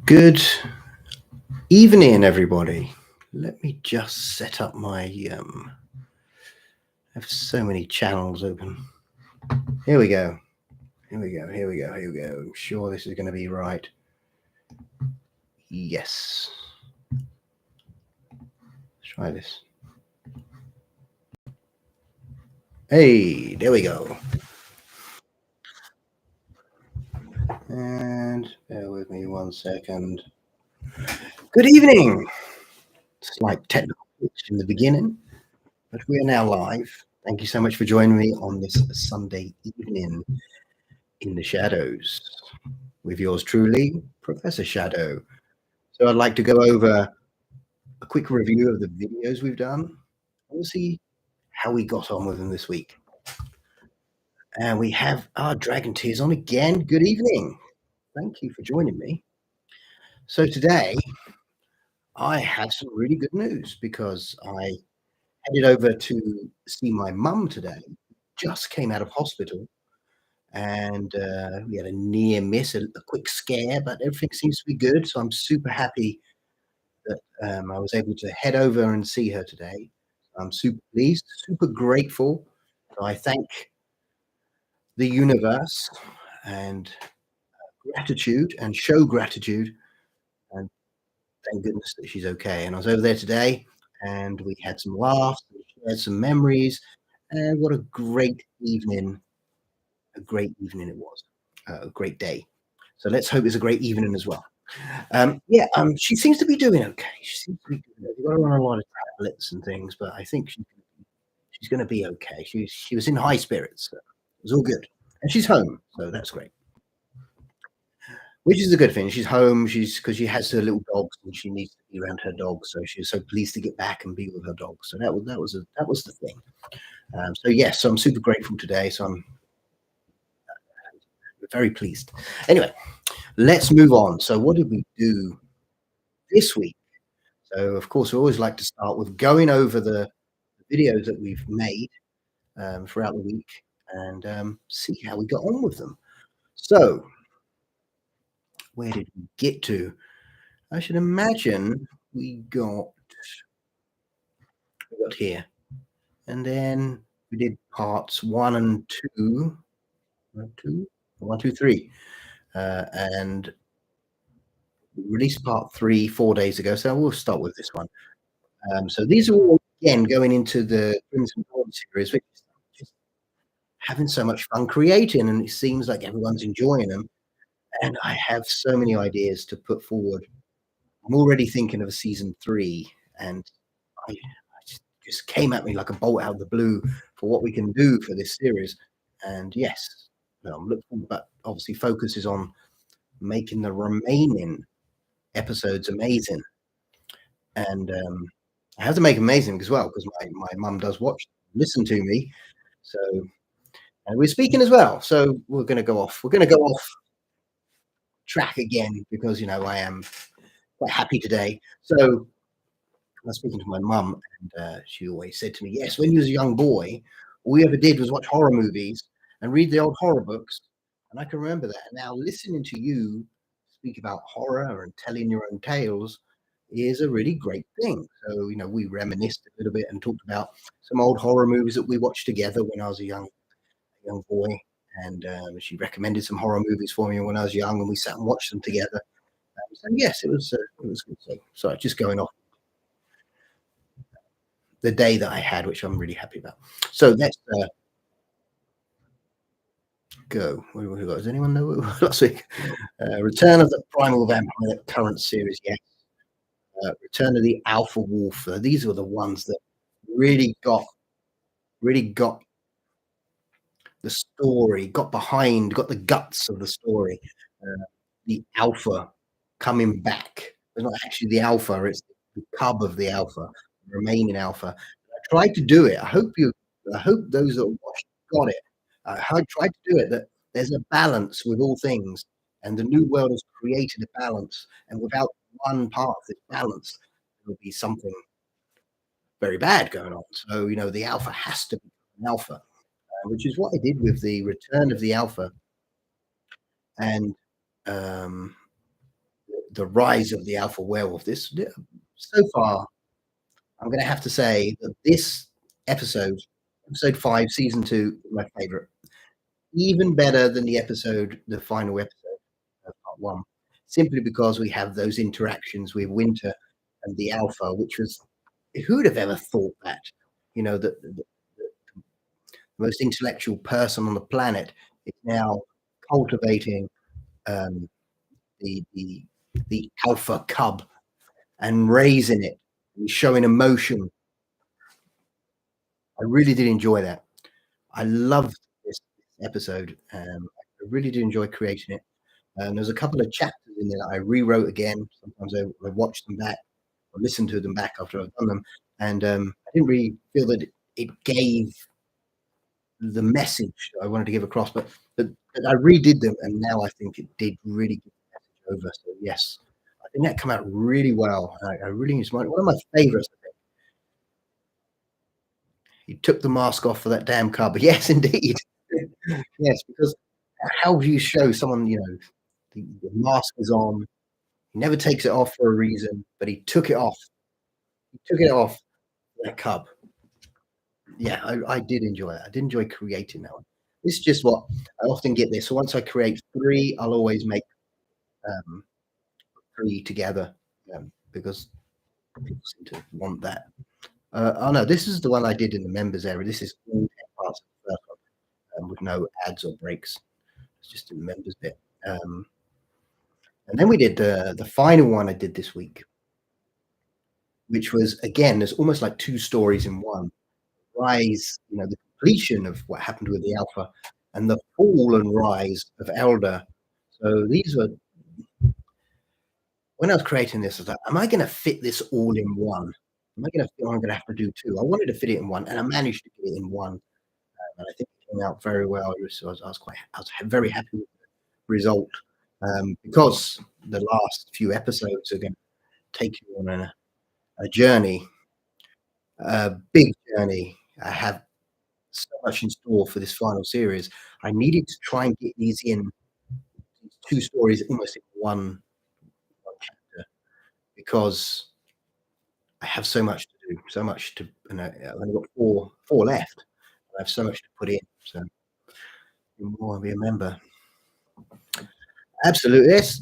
Good evening, everybody. Let me just set up my. I have so many channels open. Here we go. Here we go. Here we go. Here we go. I'm sure this is going to be right. Yes. Let's try this. Hey, there we go. And bear with me 1 second. Good evening. Slight technical glitch in the beginning, but we are now live. Thank you so much for joining me on this Sunday evening in the shadows with yours truly, Professor Shadow. So I'd like to go over a quick review of the videos we've done. We'll see how we got on with them this week. And we have our Dragon Tears on again. Good evening. Thank you for joining me. So today I have some really good news because I headed over to see my mum today. Just came out of hospital and we had a near miss, a quick scare, but everything seems to be good. So I'm super happy that I was able to head over and see her today. I'm super pleased, super grateful. So I thank the universe and gratitude and show gratitude, and thank goodness that she's okay. And I was over there today and we had some laughs, we shared some memories, and what a great evening. A great evening it was. A great day. So let's hope it's a great evening as well. She seems to be doing okay. She seems to be doing okay. We've got her on a lot of tablets and things, but I think she's going to be okay. She was in high spirits. So it was all good. And she's home, so that's great. Which is a good thing. She's home. Because she has her little dogs and she needs to be around her dogs. So she was so pleased to get back and be with her dogs. So that was the thing. So I'm super grateful today. So I'm very pleased. Anyway, let's move on. So what did we do this week? So of course, we always like to start with going over the videos that we've made throughout the week and see how we got on with them. So where did we get to? I should imagine we got here, and then we did parts 1 and 2, 1, 2, 3, and we released part 3 4 days ago. So we'll start with this one. So these are all again going into the Crimson Dawn series, which is just having so much fun creating, and it seems like everyone's enjoying them. And I have so many ideas to put forward. I'm already thinking of a season 3, and I just came at me like a bolt out of the blue for what we can do for this series. And yes, I'm looking, but obviously focus is on making the remaining episodes amazing. And I have to make amazing as well because my mum does listen to me. So, and we're speaking as well. So we're going to go off track again because I am quite happy today. So I was speaking to my mum, and she always said to me, "Yes, when you was a young boy, all we ever did was watch horror movies and read the old horror books." And I can remember that. And now listening to you speak about horror and telling your own tales is a really great thing. So we reminisced a little bit and talked about some old horror movies that we watched together when I was a young boy. And she recommended some horror movies for me when I was young, and we sat and watched them together. So yes, it was good. So just going off the day that I had, which I'm really happy about. So let's go. What have we got? Does anyone know what last week? Return of the Primal Vampire, current series, yes. Return of the Alpha Wolf. These were the ones that really got the story, got the guts of the story. The Alpha coming back. It's not actually the Alpha, it's the cub of the Alpha, the remaining Alpha. I tried to do it. I hope those that watched got it. I tried to do it, that there's a balance with all things, and the new world has created a balance, and without one part of this balance, there will be something very bad going on. So, the Alpha has to be an Alpha, which is what I did with the Return of the Alpha and the the rise of the alpha werewolf. This so far, I'm going to have to say that this episode, episode 5, season 2, my favorite. Even better than the final episode of part 1, simply because we have those interactions with Winter and the alpha, which was who would have ever thought that? The most intellectual person on the planet is now cultivating um, the the alpha cub and raising it and showing emotion. I really did enjoy that. I loved this episode. I really did enjoy creating it. There's a couple of chapters in there that I rewrote again. Sometimes I watch them back or listen to them back after I've done them, and I didn't really feel that it gave the message that I wanted to give across. But I redid them, and now I think it did really get the message over. So yes, I think that came out really well. I really enjoyed it. One of my favourites. I think he took the mask off for that damn cub. Yes, indeed. Yes, because how do you show someone? The mask is on. He never takes it off for a reason, but he took it off. He took it off for that cub. Yeah, I did enjoy that. I did enjoy creating that one. This is just what I often get this. So once I create 3, I'll always make um, 3 together because people seem to want that. Oh no, this is the one I did in the members area. This is all 10 parts of the first one with no ads or breaks. It's just in the members bit. And then we did the final one I did this week, which was again, there's almost like 2 stories in one. Rise, the completion of what happened with the alpha and the fall and rise of Elder. So these were when I was creating this, I was like, am I going to fit this all in one? Am I going to? I'm going to have to do 2. I wanted to fit it in one, and I managed to get it in one, and I think it came out very well. So I was very happy with the result because the last few episodes are going to take you on a journey, a big journey. I have so much in store for this final series. I needed to try and get these 2 stories almost in one chapter because I have so much to do, so much to, I've only got four left. I have so much to put in. So the more I remember. Absolutely, yes.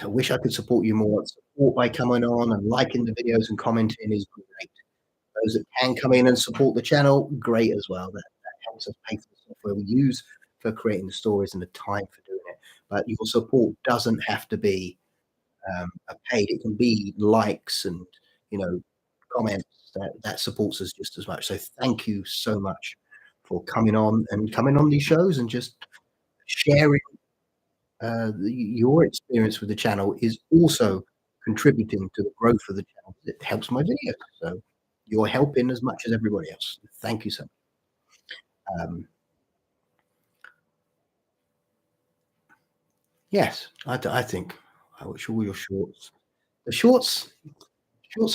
I wish I could support you more. Support by coming on and liking the videos and commenting is great. Those that can come in and support the channel, great as well. That helps us pay for the software we use for creating the stories and the time for doing it. But your support doesn't have to be a paid. It can be likes and comments. That supports us just as much. So thank you so much for coming on these shows and just sharing your experience with the channel is also contributing to the growth of the channel. It helps my videos. So you're helping as much as everybody else. Thank you so much. Yes, I think I watch all your shorts. The shorts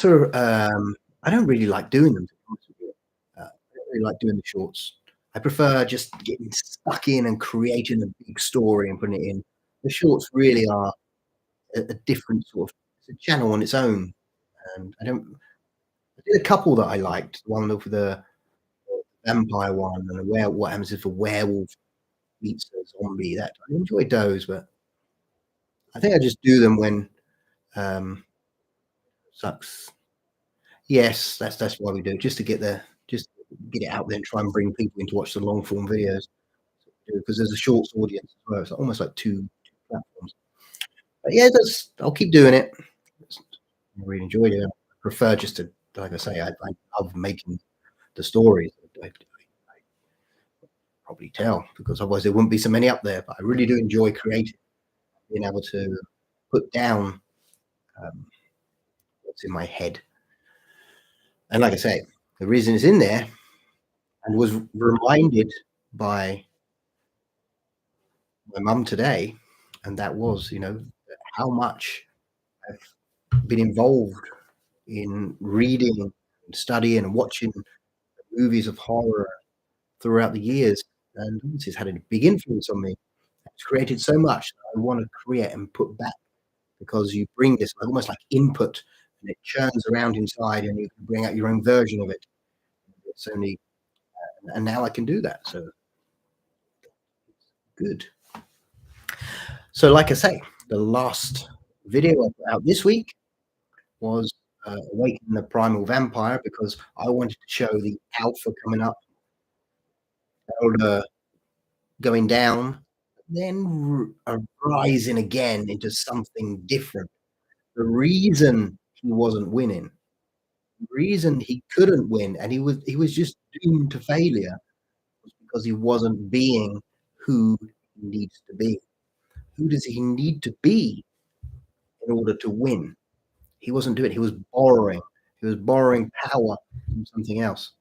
are I don't really like doing them. To be honest with you. I don't really like doing the shorts. I prefer just getting stuck in and creating a big story and putting it in. The shorts really are a different sort of it's a channel on its own. And I did a couple that I liked. The one with the vampire one and what happens if a werewolf meets a zombie. That I enjoyed those, but I think I just do them when um sucks. Yes, that's why we do it, just get it out there and try and bring people in to watch the long form videos because there's a shorts audience as well. It's almost like two platforms. But yeah, I'll keep doing it. I really enjoyed it. I prefer just to, like I say, I love making the stories. I probably tell because otherwise there wouldn't be so many up there. But I really do enjoy creating, being able to put down um, what's in my head. And like I say, the reason it's in there and was reminded by my mum today, and that was, how much I've been involved in reading and studying and watching movies of horror throughout the years. And this has had a big influence on me. It's created so much that I want to create and put back because you bring this almost like input, and it churns around inside, and you can bring out your own version of it. It's only and now I can do that, so good. So, like I say, the last video I put out this week was Awaken the Primal Vampire because I wanted to show the alpha coming up, elder going down, then rising again into something different. The reason he wasn't winning, the reason he couldn't win, and he was just doomed to failure was because he wasn't being who he needs to be. Who does he need to be in order to win? He wasn't doing it. He was borrowing. He was borrowing power from something else.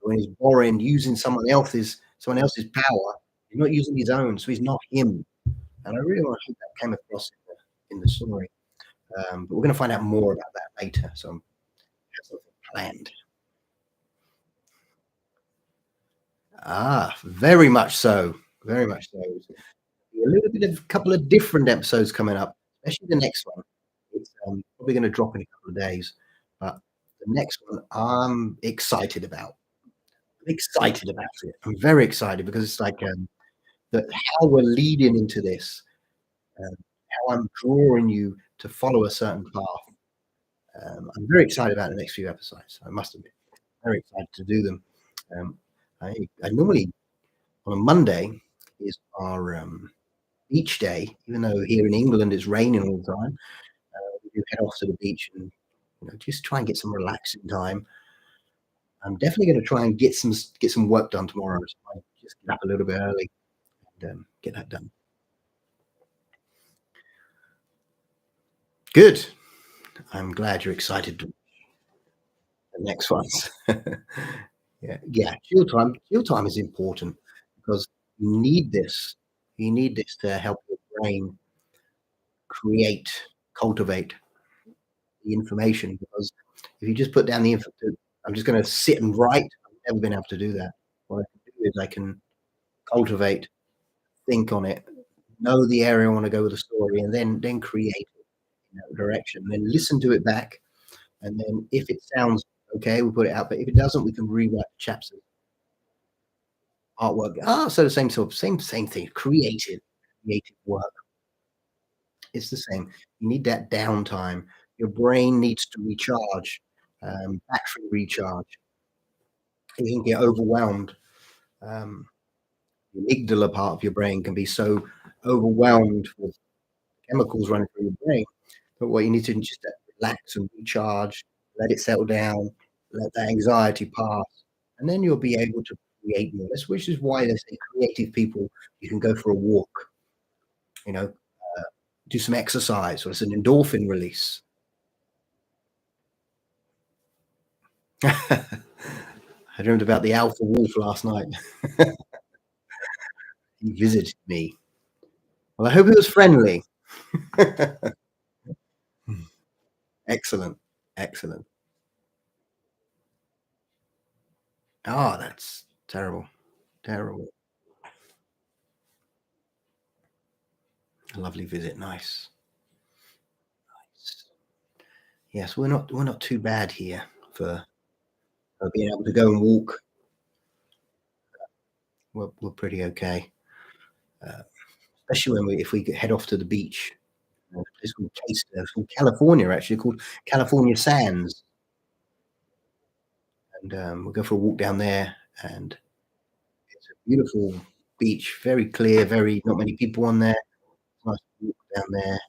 When he's borrowing, using someone else's power, he's not using his own, so he's not him. And I really want to hope that came across in the story. But we're going to find out more about that later. So I have something planned. Very much so. Very much so. A little bit of a couple of different episodes coming up, especially the next one. It's probably going to drop in a couple of days, but the next one I'm excited about. I'm excited about it. I'm very excited because it's like that how we're leading into this, how I'm drawing you to follow a certain path. I'm very excited about the next few episodes. I must admit, very excited to do them. Um, I normally on a Monday is our beach day, even though here in England it's raining all the time. We do head off to the beach and just try and get some relaxing time. I'm definitely going to try and get some work done tomorrow. So I just get up a little bit early and get that done. Good. I'm glad you're excited to the next ones. Yeah. Chill time is important because you need this. You need this to help your brain create, cultivate the information. Because if you just put down the info, I'm just going to sit and write. I've never been able to do that. What I can do is I can cultivate, think on it, know the area I want to go with the story, and then create it in that direction. Then listen to it back, and then if it sounds okay, we put it out. But if it doesn't, we can rewrite the chapters, artwork. So the same thing. Creative work. It's the same. You need that downtime. Your brain needs to recharge, battery recharge. You can get overwhelmed. Um, the amygdala part of your brain can be so overwhelmed with chemicals running through your brain. But what you need to do is just relax and recharge, let it settle down, let the anxiety pass, and then you'll be able to create more. That's which is why they say creative people, you can go for a walk, you know, do some exercise, or it's an endorphin release. I dreamed about the alpha wolf last night. He visited me. Well, I hope it was friendly. Excellent. Excellent. Oh, that's terrible. Terrible. A lovely visit. Nice. Nice. Yes, we're not too bad here for being able to go and walk. We're pretty okay, uh, especially when if we head off to the beach. It's called California, actually called California Sands, and we'll go for a walk down there. And it's a beautiful beach, very clear, very not many people on there. It's nice to walk down there.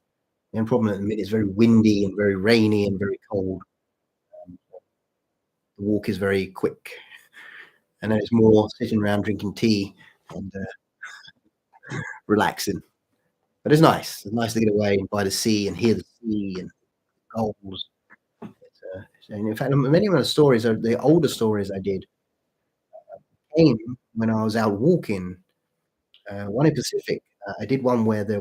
The only problem at the minute is very windy and very rainy and very cold. Um, the walk is very quick, and then it's more sitting around drinking tea and relaxing. But it's nice. It's nice to get away by the sea and hear the sea and gulls. And in fact, many of the stories are the older stories I did came when I was out walking. One in Pacific, I did one where they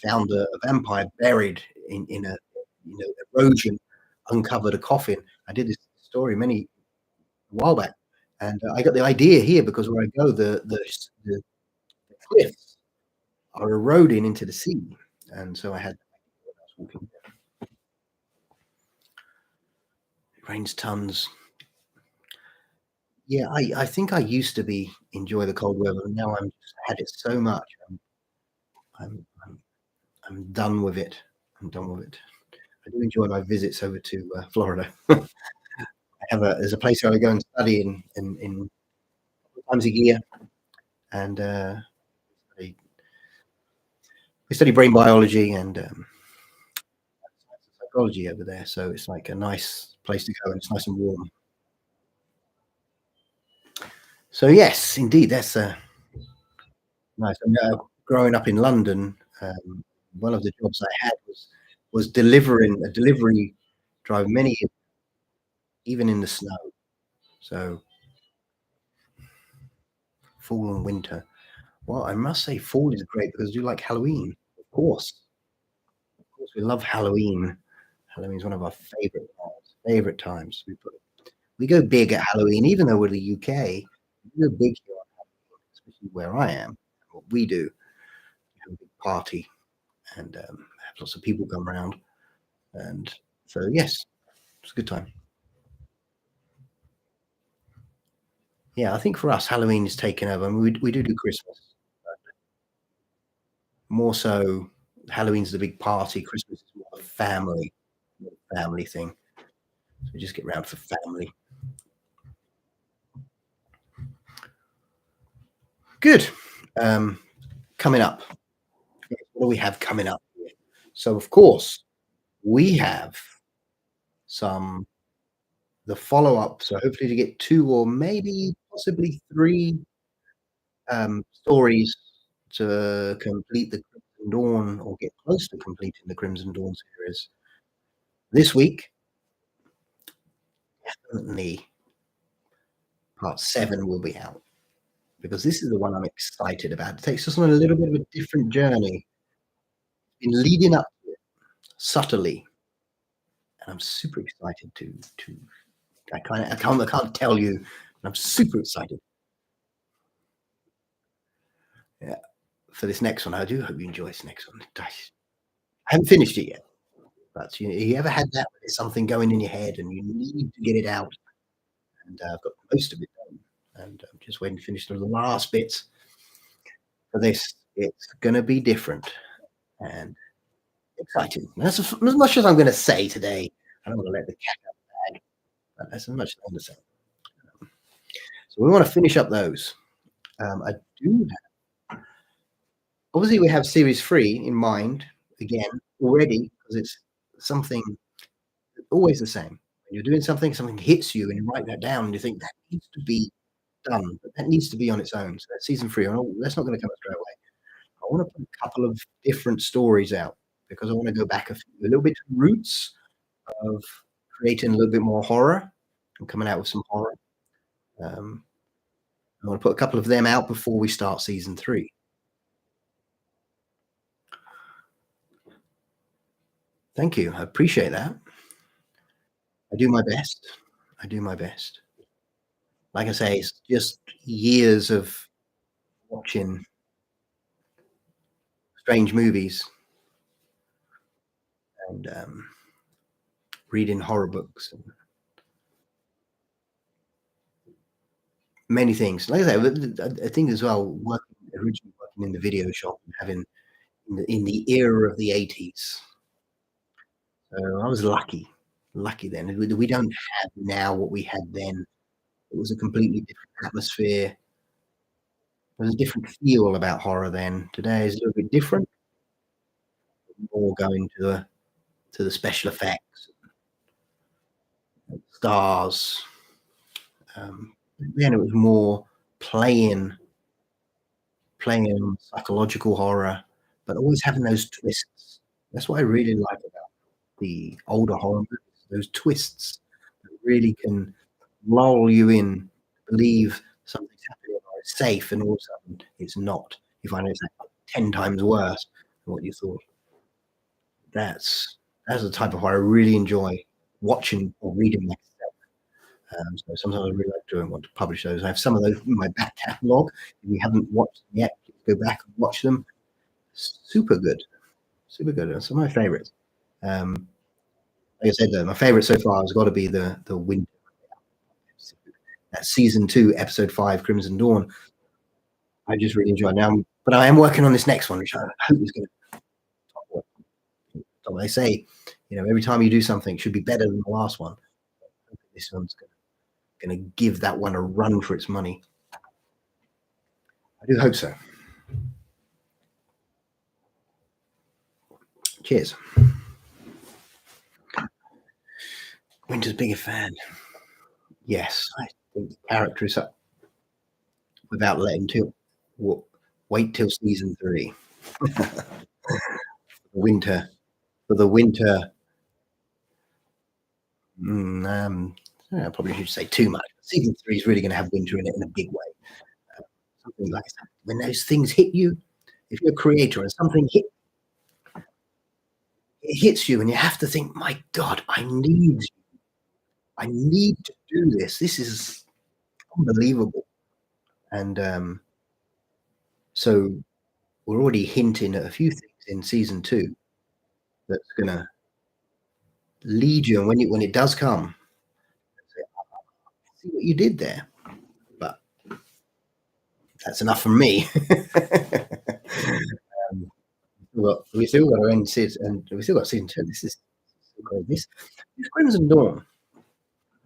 found a vampire buried in a erosion, uncovered a coffin. I did this story a while back, and I got the idea here because where I go, the cliffs are eroding into the sea, and so I had Walking. It rains tons. Yeah, I think I used to enjoy the cold weather, and now I'm just had it so much. I'm I'm I'm done with it. I'm done with it. I do enjoy my visits over to Florida. There's a place where I go and study in times a year, and we we study brain biology and psychology over there. So it's like a nice place to go, and it's nice and warm. So yes, indeed, that's nice. And growing up in London, one of the jobs I had was delivering a delivery drive many years, even in the snow. So fall and winter. Well, I must say fall is great because I do like Halloween. Of course. Of course, we love Halloween. Halloween is one of our favorite times. Favorite times. We go big at Halloween, even though we're the UK. We go big here, especially where I am. What we do, we have a big party and have lots of people come around. And so, yes, it's a good time. Yeah, I think for us, Halloween is taken over. I mean, we do Christmas. More so, Halloween's the big party. Christmas is more a family thing. So we just get round for family. Good. Coming up, what do we have coming up here? So, of course, we have some the follow up. So, hopefully, to get two or maybe possibly three stories to complete the Crimson Dawn or get close to completing the Crimson Dawn series. This week, definitely part 7 will be out because this is the one I'm excited about. It takes us on a little bit of a different journey. Been leading up to it subtly, and I'm super excited to I can't tell you, but I'm super excited. Yeah, for this next one. I do hope you enjoy this next one. I haven't finished it yet, but you ever had that where there's something going in your head and you need to get it out? And I've got most of it done, and I'm just waiting to finish the last bits for this. It's gonna be different and exciting. That's as much as I'm gonna say today. I don't wanna let the cat out of the bag, but that's as much as I'm gonna say. So we wanna finish up those. I do obviously, we have series 3 in mind again already because it's something always the same. When you're doing something, something hits you, and you write that down, and you think, "That needs to be done, but that needs to be on its own." So that's season 3. That's not gonna come straight away. I wanna put a couple of different stories out because I wanna go back a little bit to the roots of creating a little bit more horror and coming out with some horror. Um, I wanna put a couple of them out before we start season 3. Thank you. I appreciate that. I do my best. I do my best. Like I say, it's just years of watching strange movies and, reading horror books and many things. Like I say, I think as well, originally working in the video shop and having in the era of the '80s. So I was lucky then. We don't have now what we had then. It was a completely different atmosphere. There was a different feel about horror then. Today is a little bit different, more going to the special effects, stars. Then it was more playing on psychological horror, but always having those twists. That's what I really like about the older horror movies, those twists that really can lull you in, believe something's happening or it's safe, and all of a sudden it's not. You find it's like 10 times worse than what you thought. That's the type of horror I really enjoy watching or reading myself. So sometimes I really like doing want to publish those. I have some of those in my back catalogue. If you haven't watched them yet, please go back and watch them. Super good. Super good. They're some of my favorites. Um, like I said, though, my favorite so far has got to be the winter. That season 2, episode 5, Crimson Dawn. I just really enjoy it now, but I am working on this next one, which I hope is going to. So they say, every time you do something, it should be better than the last one. This one's going to give that one a run for its money. I do hope so. Cheers. Winter's bigger fan. Yes, I think the character is up without letting till. Wait till season 3. Winter for the winter. I probably should say too much. Season 3 is really going to have winter in it in a big way. Something like that. When those things hit you, if you're a creator and something hits you, and you have to think, "My God, I need to do this. This is unbelievable." And so we're already hinting at a few things in season 2 that's going to lead you, and when it does come, say, see what you did there. But that's enough from me. We still got our end season, and we still got season 2. This is great. This Crimson Dawn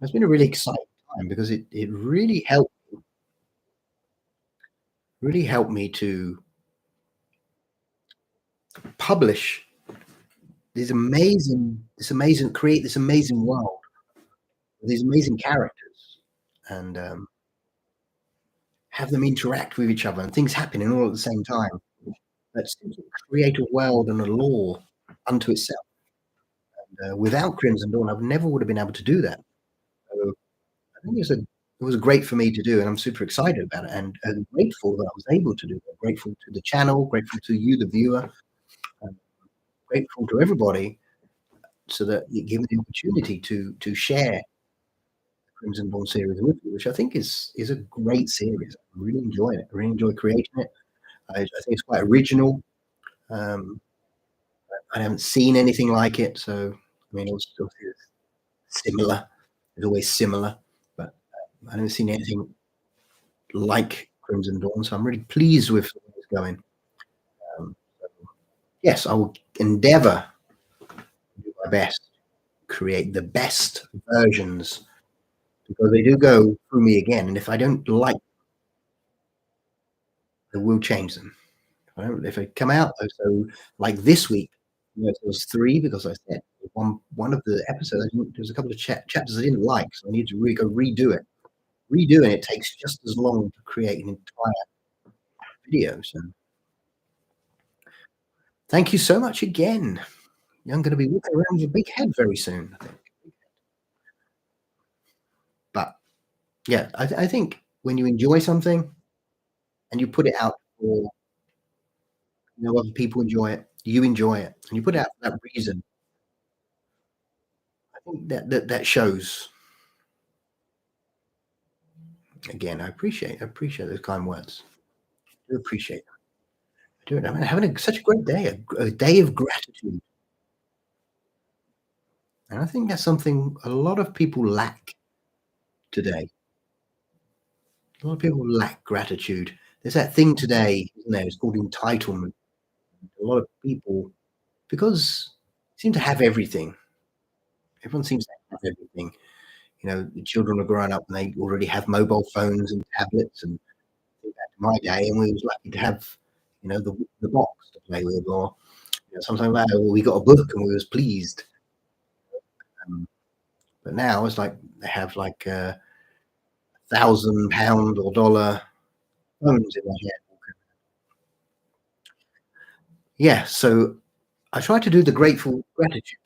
has been a really exciting time because it really helped me to publish create this amazing world, these amazing characters, and have them interact with each other and things happening all at the same time. Let's create a world and a lore unto itself. And without Crimson Dawn, I never would have been able to do that. So I think it was great for me to do, and I'm super excited about it, and grateful that I was able to do it. Grateful to the channel, grateful to you, the viewer, and grateful to everybody, so that you give me the opportunity to share the Crimson Dawn series with you, which I think is a great series. I really enjoy it. I really enjoy creating it. I think it's quite original. Um, I haven't seen anything like it, so I mean, it's similar. It's always similar, but I haven't seen anything like Crimson Dawn, so I'm really pleased with where it's going. So yes, I will endeavour to do my best, create the best versions, because they do go through me again, and if I don't like, I will change them. If they come out, so like this week, it was 3 because I said one of the episodes, there's a couple of chapters I didn't like, so I need to go redo it. Redoing it takes just as long to create an entire video. So thank you so much again. I'm going to be walking around with a big head very soon, I think. But yeah, I think when you enjoy something and you put it out for, other people enjoy it, you enjoy it, and you put it out for that reason, I think that shows. Again, I appreciate those kind words. I do appreciate them. I do. I'm having such a great day, a day of gratitude. And I think that's something a lot of people lack today. A lot of people lack gratitude. There's that thing today, isn't there? It's called entitlement. A lot of people, because seem to have everything. Everyone seems to have everything. The children are growing up and they already have mobile phones and tablets. And I think back to my day, and we was lucky to have, the box to play with, or something like that. Or we got a book and we was pleased. But now it's like they have like £1,000 or dollar phones in their hand. Yeah, so I try to do the gratitude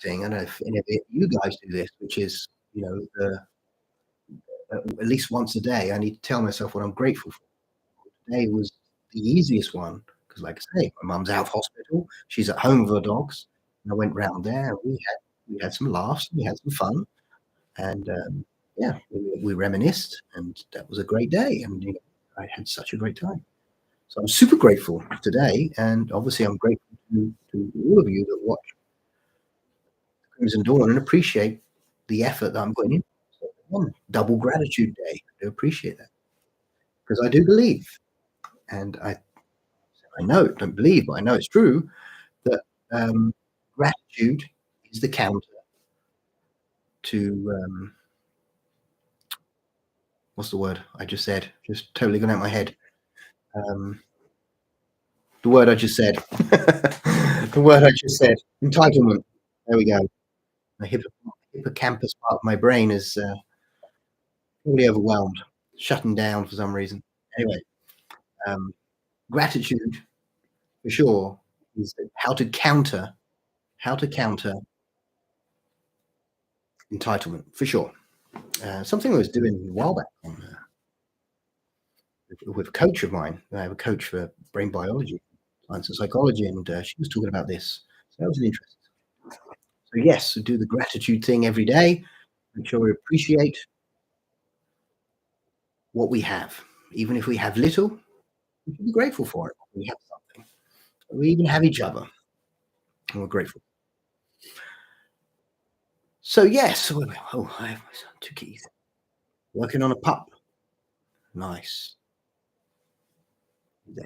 thing. I don't know if any of you guys do this, which is, at least once a day, I need to tell myself what I'm grateful for. Today was the easiest one because, like I say, my mum's out of hospital. She's at home with her dogs. And I went round there. And we had some laughs. We had some fun, and yeah, we reminisced, and that was a great day. And I had such a great time. So I'm super grateful today, and obviously I'm grateful to all of you that watch Crimson Dawn and appreciate the effort that I'm putting in. So, one double gratitude day. I do appreciate that because I do believe, and I know, don't believe, but I know it's true that um, gratitude is the counter to what's the word I just said? Just totally gone out of my head. Um, the word I just said. The word I just said. Entitlement. There we go. The hippocampus part of my brain is fully overwhelmed, shutting down for some reason. Anyway, um, gratitude for sure is how to counter entitlement for sure. Something I was doing a while back with a coach of mine. I have a coach for brain biology, science and psychology, and she was talking about this. So that was an interest. So yes, so do the gratitude thing every day. Make sure we appreciate what we have, even if we have little. We should be grateful for it. We have something. We even have each other, and we're grateful. So yes, I have 2 keys. Working on a pup. Nice.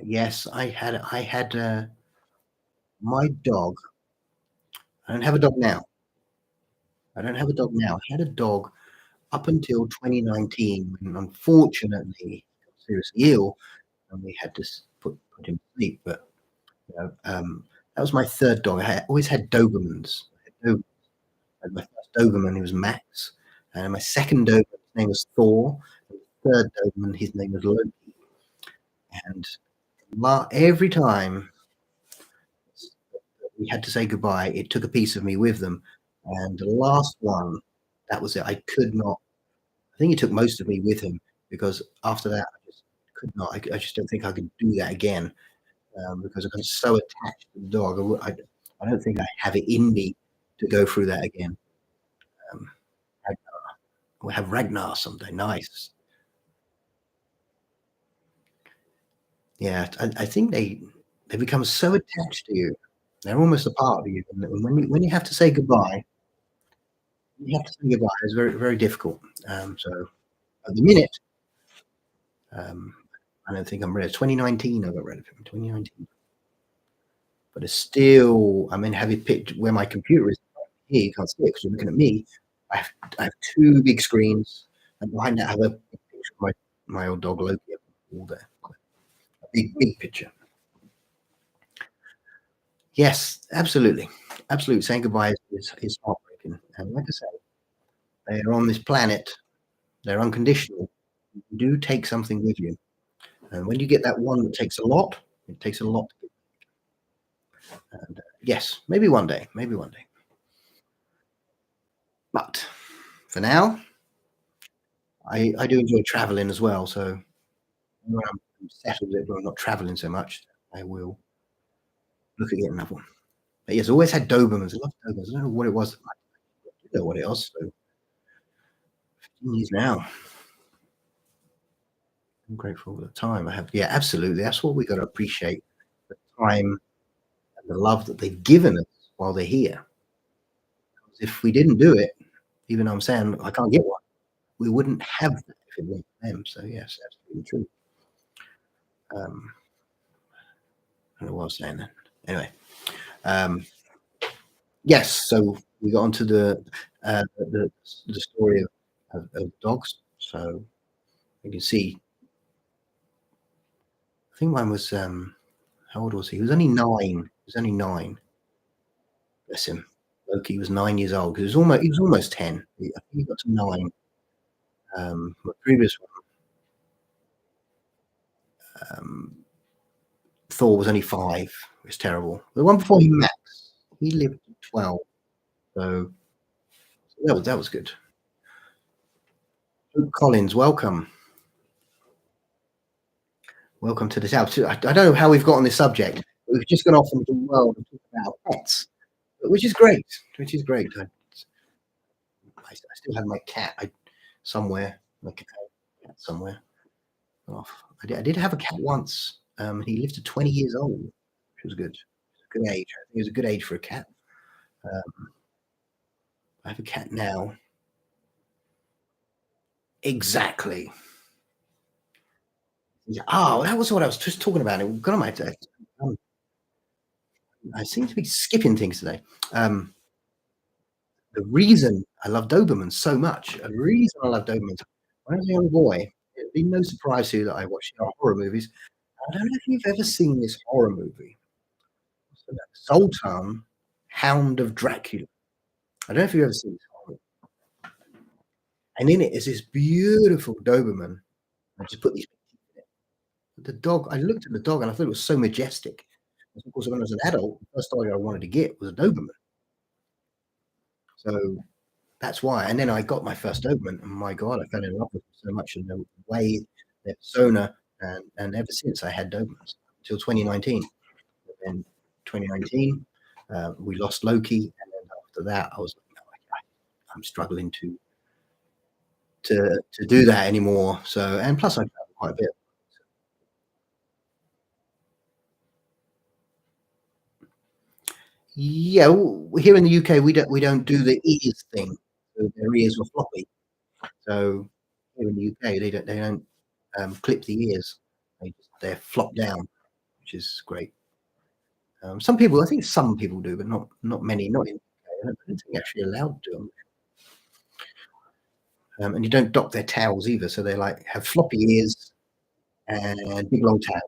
Yes, I had my dog. I don't have a dog now. I don't have a dog now. I had a dog up until 2019 when unfortunately he got seriously ill and we had to put him to sleep. But you know, that was my third dog. Always had Dobermans. I had my first Doberman, he was Max, and my second Doberman, his name was Thor. And the third Doberman, his name was Loki. And every time we had to say goodbye, it took a piece of me with them. And the last one, that was it. I could not. I think he took most of me with him because after that, I just could not. I just don't think I could do that again because I got so attached to the dog. I don't think I have it in me to go through that again. Um, we'll have Ragnar someday. Nice. Yeah, I think they become so attached to you. They're almost a part of you. And when you have to say goodbye, you have to say goodbye. It's very very difficult. So at the minute, um, I don't think I'm ready. 2019, I got rid of him. 2019. But it's still, I mean, have you picked where my computer is? Here, you can't see it because you're looking at me. I have 2 big screens, and behind that, I have a picture of my old dog Loki all there. A big picture. Yes, absolutely. Absolutely. Saying goodbye is heartbreaking. And like I say, they're on this planet, they're unconditional. You do take something with you. And when you get that one that takes a lot, it takes a lot to get. And yes, maybe one day, maybe one day. But for now, I do enjoy traveling as well. So when I'm settled, but I'm not traveling so much, I will look at getting another one. But yes, I always had Dobermans. I love Dobermans. I don't know what it was. I don't know what it was. So 15 years now. I'm grateful for the time I have. Yeah, absolutely. That's what we got to appreciate the time and the love that they've given us while they're here. If we didn't do it, even though I'm saying I can't get one, we wouldn't have that if it weren't for them. So yes, absolutely true. Um, I don't know what I was saying then. Anyway, um, yes. So we got onto the story of dogs. So you can see. I think mine was how old was he? He was only 9. He was only 9. Bless him. Loki was 9 years old because he was almost 10. I think he got to 9. My previous one, Thor was only 5. It was terrible. The one before him, Max, he lived to 12. So that was good. Luke Collins, welcome. Welcome to this house. I don't know how we've got on this subject. We've just gone off into the world and talked about pets, which is great. Which is great. I still have my cat somewhere. My cat somewhere. Oh, I did have a cat once. He lived to 20 years old, which was good. Good age. I think it was a good age for a cat. I have a cat now. Exactly. Yeah. Oh, that was what I was just talking about. It got on my desk. Um, I seem to be skipping things today. Um, the reason I love Doberman so much, the reason I love Dobermans, when I was a young boy, it'd be no surprise to you that I watched, horror movies. I don't know if you've ever seen this horror movie. What's the name? Zoltan, Hound of Dracula. I don't know if you've ever seen this horror movie. And in it is this beautiful Doberman. I just put these the dog. I looked at the dog and I thought it was so majestic. And of course, when I was an adult, the first dog I wanted to get was a Doberman. So that's why. And then I got my first Doberman, and my God, I fell in love with them so much, and the way, their persona, and ever since I had Dobermans until 2019. And then 2019, we lost Loki, and then after that, I was like, no, I'm struggling to do that anymore. So, and plus, I travel quite a bit. Yeah, here in the UK, we don't do the ears thing. So their ears were floppy. So here in the UK, they don't clip the ears. They're flopped down, which is great. Some people, I think some people do, but not many. Not in the UK. I don't think you're actually allowed to. And you don't dock their tails either, so they like have floppy ears and big long tails,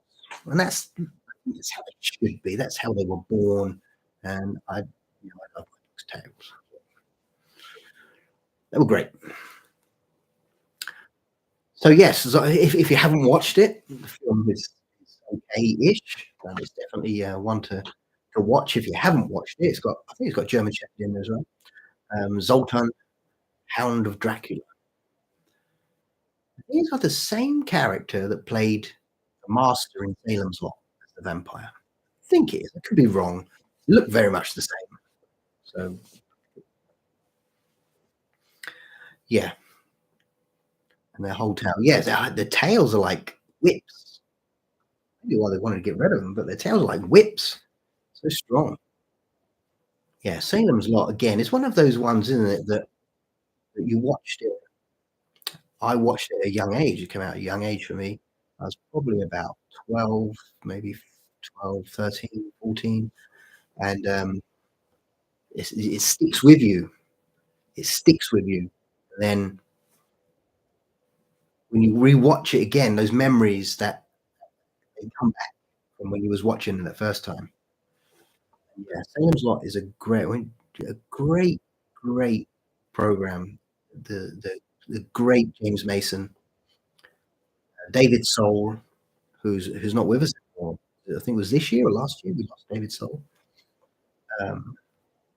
and that's how they should be. That's how they were born, and I love my dog's tails. They were great. So yes, so if you haven't watched it, the film is okay-ish. It's definitely one to watch if you haven't watched it. It's got I think it's got German Shepherd in there as well. Zoltan, Hound of Dracula. I think it's got the same character that played the master in Salem's Lot as the vampire. I think it is. I could be wrong. They look very much the same. So yeah, and their whole tail. Yeah, the tails are like whips. Maybe why they wanted to get rid of them, but their tails are like whips. So strong. Yeah, Salem's Lot again. It's one of those ones, isn't it, that you watched it. I watched it at a young age. It came out at a young age for me. I was probably about 12, maybe 12, 13, 14, and it sticks with you. It sticks with you. And then when you rewatch it again, those memories that they come back from when you was watching it the first time. Yeah, Salem's Lot is a great, great program. The great James Mason, David Soul, who's not with us anymore. I think it was this year or last year we lost David Soul. Um,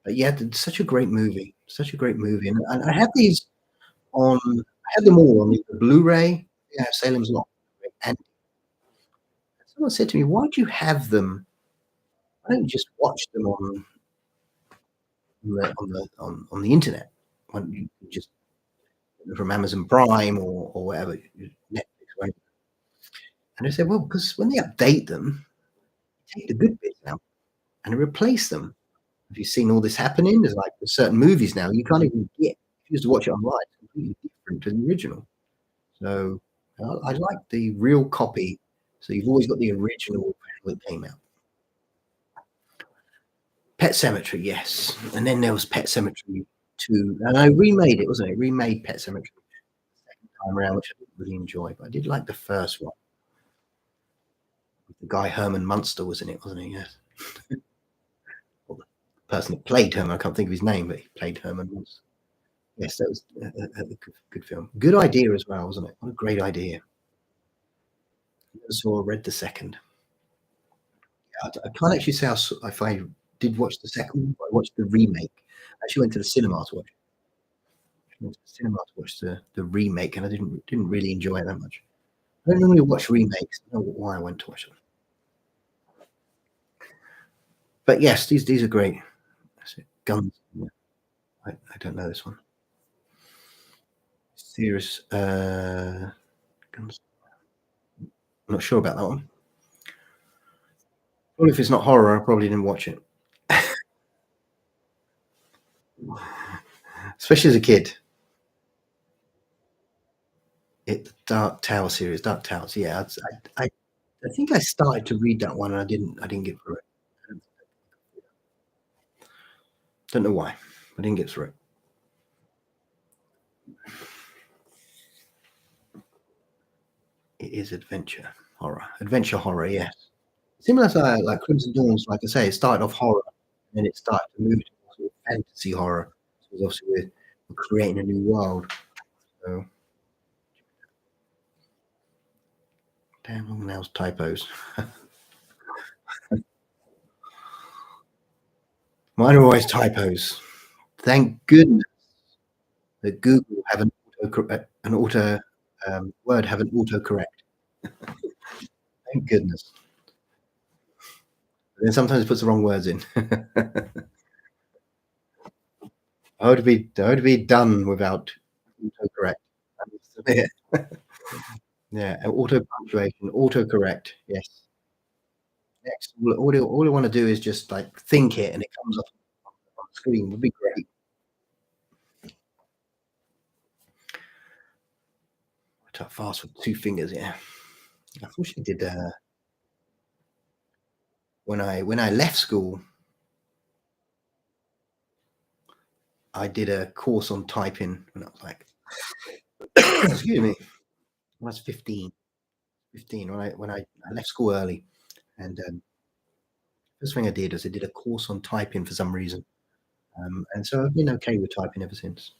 but yeah, such a great movie, such a great movie, and I had these on. I had them all on the Blu-ray. Yeah, Salem's Lot, and someone said to me, "Why do you have them? Why don't you just watch them on the internet? Why don't you just from Amazon Prime or whatever, Netflix, right?" And I said, "Well, because when they update them, they take the good bits out and they replace them. Have you seen all this happening? There's like with certain movies now, you can't even get if you just watch it online, it's completely different to the original. So I like the real copy. So you've always got the original how it came out. Pet Sematary, yes. And then there was Pet Sematary 2. And I remade it, wasn't it? Remade Pet Sematary second time around, which I didn't really enjoy, but I did like the first one. The guy Herman Munster was in it, wasn't he? Yes. Well, the person that played Herman, I can't think of his name, but he played Herman Munster. Yes, that was a good film. Good idea as well, wasn't it? What a great idea. I saw Red the Second. I can't actually say if I did watch the second one, but I watched the remake. I actually went to the cinema to watch it. I went to the cinema to watch the remake, and I didn't really enjoy it that much. I don't normally watch remakes. I don't know why I went to watch them. But yes, these are great. That's it. Guns. Yeah, I don't know this one. Serious Guns. I'm not sure about that one. Well, if it's not horror, I probably didn't watch it. especially as a kid. The Dark Tower series, Dark Towers. Yeah, I think I started to read that one and I didn't get through it. Don't know why. I didn't get through it. It is adventure horror. Yes, similar to like Crimson Dawn's. Like I say, it started off horror, and then it started to move to sort of fantasy horror. So obviously we're creating a new world. So damn long nails typos. Mine are always typos. Thank goodness that Google have an auto Word have an autocorrect. Thank goodness. But then sometimes it puts the wrong words in. I would be done without autocorrect. Yeah, yeah, auto punctuation, autocorrect. Yes. Next, all I want to do is just like think it, and it comes up on the screen. Would be great. I type fast with two fingers. Yeah, I wish I did. When I left school, I did a course on typing when I was like, excuse me, when I was 15. 15 when I left school early, and first thing I did was I did a course on typing for some reason, and so I've been okay with typing ever since.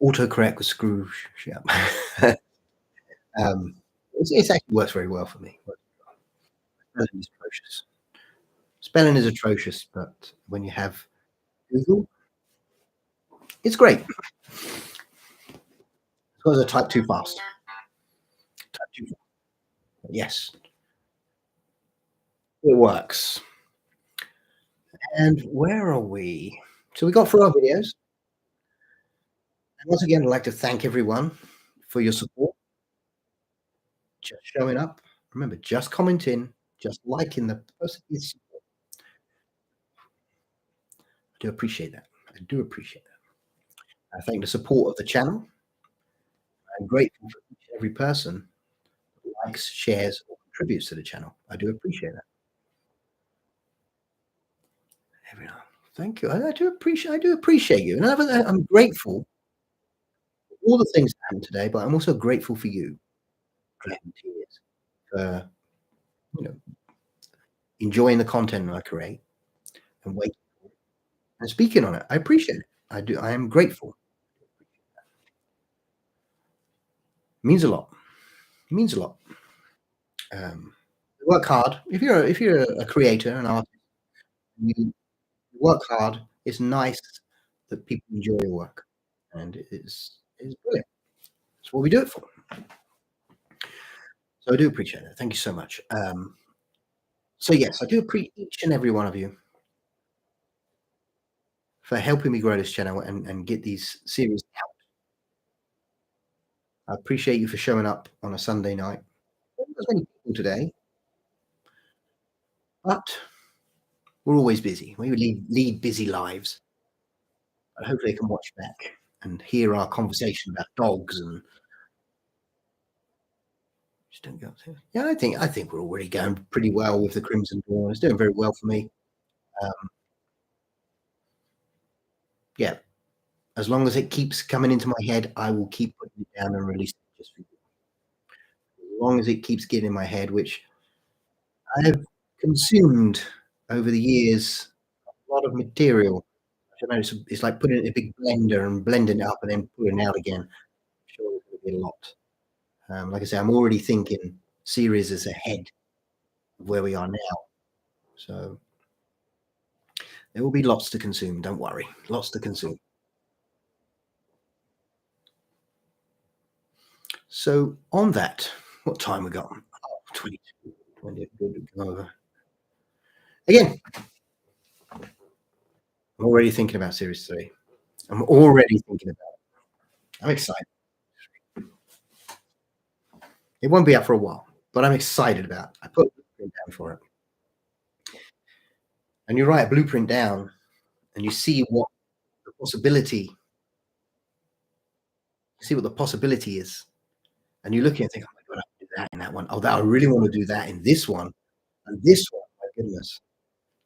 Autocorrect was screw shit up. It's actually works very well for me. But spelling is atrocious. Spelling is atrocious, but when you have Google, it's great. Because I type too fast. Type too fast. Yes, it works. And where are we? So we got through our videos. And once again, I'd like to thank everyone for your support, just showing up. Remember, just commenting, just liking the post. I do appreciate that. I do appreciate that. I thank the support of the channel. I'm grateful for each and every person who likes, shares, or contributes to the channel. I do appreciate that. Everyone, thank you. I do appreciate you. And I'm grateful for all the things that happened today, but I'm also grateful for you, Glenn Tears, for you know enjoying the content I create and waiting and speaking on it. I appreciate it. I do. I am grateful. It means a lot. It means a lot. Work hard. If you're a creator, an artist, you work hard. It's nice that people enjoy your work, and it's brilliant. That's what we do it for. So I do appreciate it. Thank you so much. So yes, I do appreciate each and every one of you for helping me grow this channel and get these series out. I appreciate you for showing up on a Sunday night. Not as many people today, but we're always busy. We lead busy lives. But hopefully, they can watch back and hear our conversation about dogs and just don't go upstairs. Yeah, I think we're already going pretty well with the Crimson Dawn. It's doing very well for me. Um, yeah, as long as it keeps coming into my head, I will keep putting it down and releasing it just for you. As long as it keeps getting in my head, which I have consumed over the years a lot of material. I don't know, it's like putting it in a big blender and blending it up and then pulling it out again. I'm sure there's going to be a lot. Like I say, I'm already thinking series is ahead of where we are now. So there will be lots to consume. Don't worry, lots to consume. So on that, what time we got? Oh, 22. 20, good. Again, I'm already thinking about series 3. I'm already thinking about it. I'm excited. It won't be out for a while, but I'm excited about it. I put a blueprint down for it. And you write a blueprint down and you see what the possibility, see what the possibility is, and you look at it and think, "Oh my god, I can do that in that one. Oh, that I really want to do that in this one, and this one, my goodness."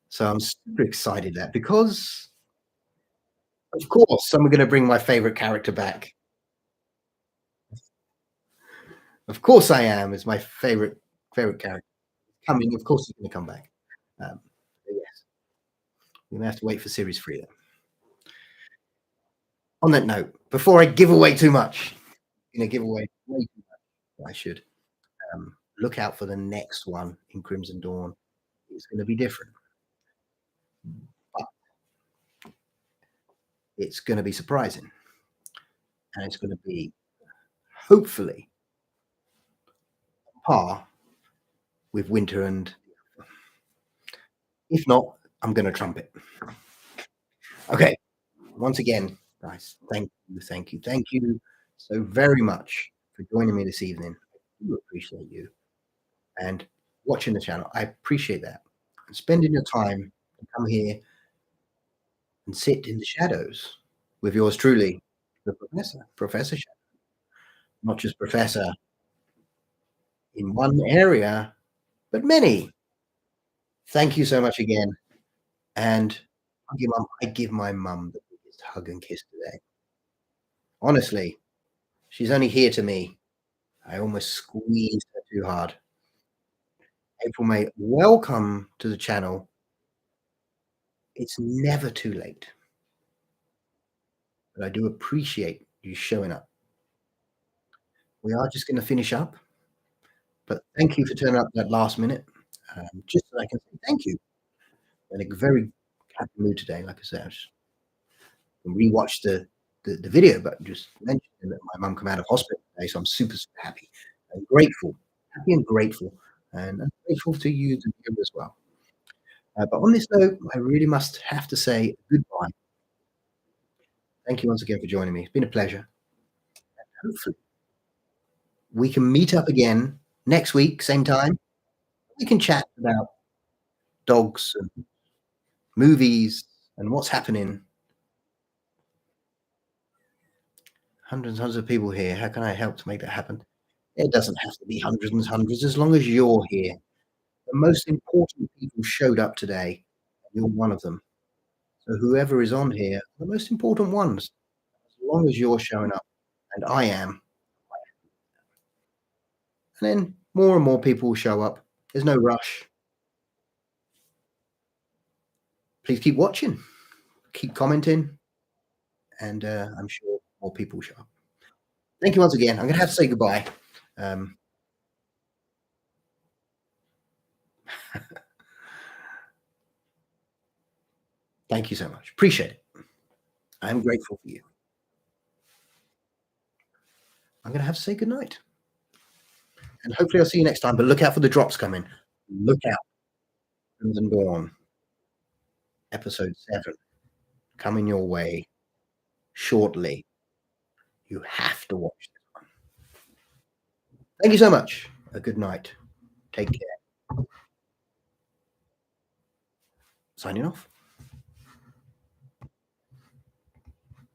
So I'm super excited that because, of course, I'm gonna bring my favorite character back. Of course I am. It's my favorite character. Coming, of course, he's gonna come back. But yes, we're gonna have to wait for series 3 then. On that note, before I give away too much, give away way too much, I should, look out for the next one in Crimson Dawn. It's gonna be different, but it's gonna be surprising, and it's gonna be, hopefully, par with Winter and if not, I'm gonna trump it. Okay, once again, guys, thank you so very much for joining me this evening. I do appreciate you and watching the channel. I appreciate that. And spending your time to come here and sit in the shadows with yours truly, the professor, Professor Shadow. Not just professor in one area, but many. Thank you so much again. And I give my mum the biggest hug and kiss today. Honestly, she's only here to me. I almost squeezed her too hard. April May, welcome to the channel. It's never too late. But I do appreciate you showing up. We are just going to finish up, but thank you for turning up that last minute. Just so I can say thank you. I'm in a very happy mood today. Like I said, I just rewatched the video, but just mentioning that my mum come out of hospital today, so I'm super happy and grateful, happy and grateful, and I'm grateful to you, the viewer, as well. But on this note, I really must have to say goodbye. Thank you once again for joining me. It's been a pleasure. Hopefully, we can meet up again next week, same time. We can chat about dogs and movies and what's happening. Hundreds and hundreds of people here. How can I help to make that happen? It doesn't have to be hundreds and hundreds, as long as you're here. The most important people showed up today. You're one of them. So whoever is on here, the most important ones, as long as you're showing up, and I am, and then more and more people will show up. There's no rush. Please keep watching, keep commenting, and I'm sure more people will show up. Thank you once again. I'm going to have to say goodbye. Um, thank you so much. Appreciate it. I'm grateful for you. I'm going to have to say goodnight. And hopefully I'll see you next time. But look out for the drops coming. Look out. Crimson Dawn, episode 7, coming your way shortly. You have to watch this one. Thank you so much. A good night. Take care. Signing off.